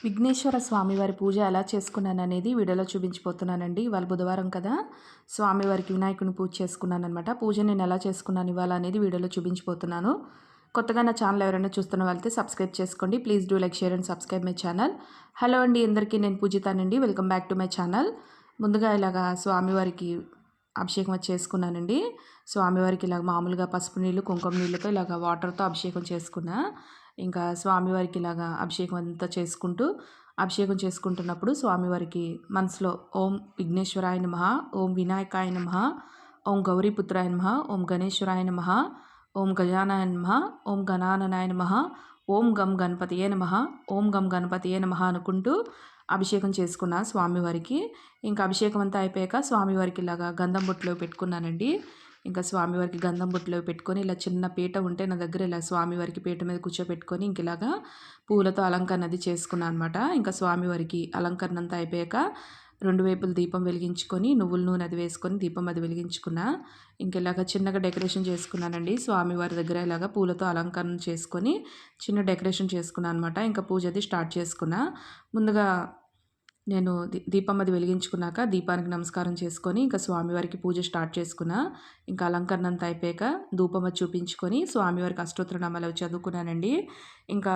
విఘ్నేశ్వర స్వామివారి పూజ ఎలా చేసుకున్నాననేది వీడియోలో చూపించిపోతున్నానండి. ఇవాళ బుధవారం కదా, స్వామివారికి వినాయకుని పూజ చేసుకున్నాననమాట. పూజ నేను ఎలా చేసుకున్నాను ఇవాళ అనేది వీడియోలో చూపించిపోతున్నాను. కొత్తగా నా ఛానల్ ఎవరైనా చూస్తున్న వాళ్ళైతే సబ్స్క్రైబ్ చేసుకోండి. Please do like, share and subscribe my channel. Hello అండి అందరికీ, నేను పూజితానండి. Welcome back to my channel. ముందుగా ఇలాగా స్వామివారికి అభిషేకం చేసుకున్నానండి. స్వామివారికి ఇలాగ మామూలుగా పసుపు నీళ్ళు, కుంకుమ నీళ్ళతో ఇలాగ వాటర్తో అభిషేకం చేసుకున్నా. ఇంకా స్వామివారికి ఇలాగా అభిషేకం అంతా అభిషేకం చేసుకుంటున్నప్పుడు స్వామివారికి మనసులో ఓం విఘ్నేశ్వరాయ నమః, ఓం వినాయకాయ నమః, ఓం గౌరీపుత్రాయ నమః, ఓం గణేశ్వరాయ నమః, ఓం గజానాయ నమః, ఓం గణాననాయ నమః, ఓం గం గణపతియే నమః, ఓం గం గణపతియే నమః అనుకుంటూ అభిషేకం చేసుకున్నా స్వామివారికి. ఇంకా అభిషేకం అంతా అయిపోయాక స్వామివారికి ఇలాగా గంధం బొట్టులో పెట్టుకున్నానండి. ఇంకా స్వామివారికి గంధం బొట్టులో పెట్టుకొని ఇలా చిన్న పీట ఉంటే నా దగ్గర ఇలా స్వామివారికి పీట మీద కూర్చోపెట్టుకొని ఇంక ఇలాగా పూలతో అలంకరణ అది చేసుకున్నాను అనమాట. ఇంకా స్వామివారికి అలంకరణ అంతా అయిపోయాక రెండు వైపులు దీపం వెలిగించుకొని నువ్వుల నూనె అది వేసుకొని దీపం అది వెలిగించుకున్నా. ఇంక ఇలాగ చిన్నగా డెకరేషన్ చేసుకున్నానండి. స్వామివారి దగ్గర ఇలాగ పూలతో అలంకరణ చేసుకొని చిన్న డెకరేషన్ చేసుకున్నాను అనమాట. ఇంకా పూజ అది స్టార్ట్ చేసుకున్నా. ముందుగా నేను దీపం అది వెలిగించుకున్నాక దీపానికి నమస్కారం చేసుకొని ఇంకా స్వామివారికి పూజ స్టార్ట్ చేసుకున్నా. ఇంకా అలంకరణ అంతా అయిపోయాక ధూపం అది చూపించుకొని స్వామివారికి అష్టోత్తర నామాలు అవి చదువుకున్నానండి. ఇంకా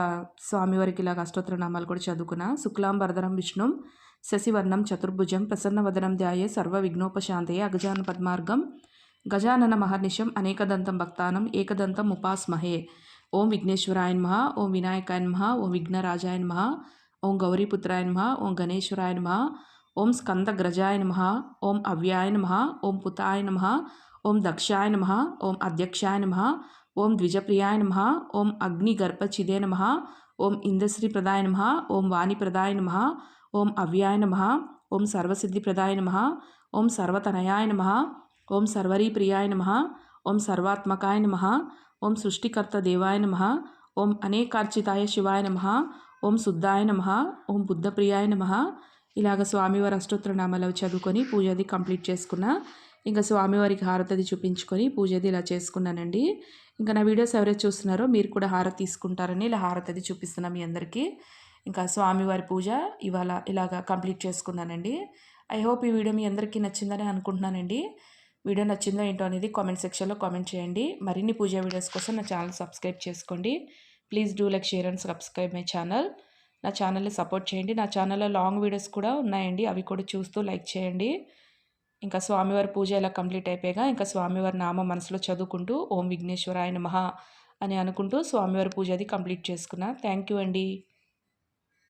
స్వామివారికి ఇలాగ అష్టోత్తర నామాలు కూడా చదువుకున్నా. శుక్లాంబరధరం విష్ణుం శశివర్ణం చతుర్భుజం ప్రసన్నవదనం ధ్యాయే సర్వ విఘ్నోపశాంతయే అగజాన పద్మార్గం గజానన మహర్నిశం అనేకదంతం భక్తానం ఏకదంతం ఉపాస్మహే. ఓం విఘ్నేశ్వరాయ నమః, ఓం వినాయకాయ నమః, ఓం విఘ్నరాజాయ నమః, ఓం గౌరీపుత్రాయ నమః, ఓం గణేశ్వరాయ నమః, ఓం స్కందగ్రజాయ నమః, ఓం అవ్యాయ నమః, ఓం పుతాయ నమః, ఓం దక్షాయ నమః, ఓం అధ్యక్షాయ నమః, ఓం ద్విజప్రియాయ నమః, ఓం అగ్నిగర్భచిదే నమః, ఓం ఇంద్రశ్రీప్రదాయ నమః, ఓం వాణిప్రదాయ నమః, ఓం అవ్యాయ నమః, ఓం సర్వసిద్ధిప్రదాయ నమః, ఓం సర్వతనయాయ నమః, ఓం సర్వరీప్రియాయ నమః, ఓం సర్వాత్మకాయ నమః, ఓం సృష్టికర్త దేవాయ నమః, ఓం అనేకార్చితాయ శివాయ నమః, ఓం శుద్ధాయ నమః, ఓం బుద్ధప్రియాయ నమః. ఇలాగ స్వామివారి అష్టోత్తర నామాలు చదువుకొని పూజ అది కంప్లీట్ చేసుకున్నా. ఇంకా స్వామివారికి హారతి అది చూపించుకొని పూజ అది ఇలా చేసుకున్నానండి. ఇంకా నా వీడియోస్ ఎవరైతే చూస్తున్నారో మీరు కూడా హారతి తీసుకుంటారని ఇలా హారతి అది చూపిస్తున్నాను మీ అందరికీ. ఇంకా స్వామివారి పూజ ఇవాళ ఇలాగ కంప్లీట్ చేసుకున్నానండి. ఐ హోప్ ఈ వీడియో మీ అందరికీ నచ్చిందని అనుకుంటున్నానండి. వీడియో నచ్చిందో ఏంటో అనేది కామెంట్ సెక్షన్లో కామెంట్ చేయండి. మరిన్ని పూజా వీడియోస్ కోసం నా ఛానల్ సబ్స్క్రైబ్ చేసుకోండి. Please do like, share and subscribe my channel. నా ఛానల్ని సపోర్ట్ చేయండి. నా ఛానల్లో లాంగ్ వీడియోస్ కూడా ఉన్నాయండి, అవి కూడా చూస్తూ లైక్ చేయండి. ఇంకా స్వామివారి పూజ ఇలా కంప్లీట్ అయిపోయాక ఇంకా స్వామివారి నామం మనసులో చదువుకుంటూ ఓం విఘ్నేశ్వరాయ నమః అని అనుకుంటూ స్వామివారి పూజ అది కంప్లీట్ చేసుకున్నా. థ్యాంక్ యూ అండి.